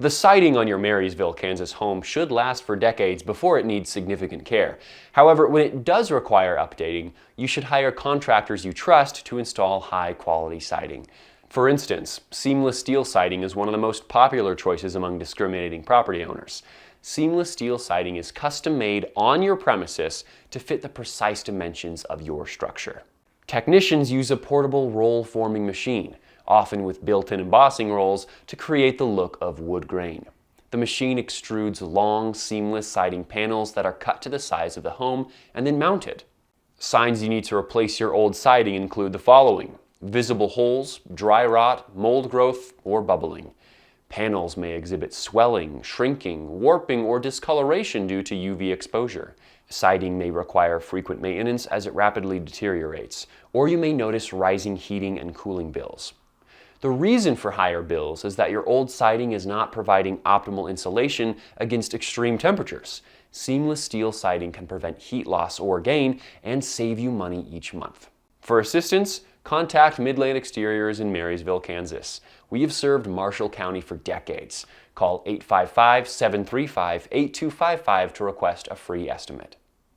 The siding on your Marysville, Kansas home should last for decades before it needs significant care. However, when it does require updating, you should hire contractors you trust to install high-quality siding. For instance, seamless steel siding is one of the most popular choices among discriminating property owners. Seamless steel siding is custom-made on your premises to fit the precise dimensions of your structure. Technicians use a portable roll-forming machine, often with built-in embossing rolls, to create the look of wood grain. The machine extrudes long, seamless siding panels that are cut to the size of the home and then mounted. Signs you need to replace your old siding include the following: visible holes, dry rot, mold growth, or bubbling. Panels may exhibit swelling, shrinking, warping, or discoloration due to UV exposure. Siding may require frequent maintenance as it rapidly deteriorates, or you may notice rising heating and cooling bills. The reason for higher bills is that your old siding is not providing optimal insulation against extreme temperatures. Seamless steel siding can prevent heat loss or gain and save you money each month. For assistance, contact Midland Exteriors in Marysville, Kansas. We have served Marshall County for decades. Call 855-735-8255 to request a free estimate.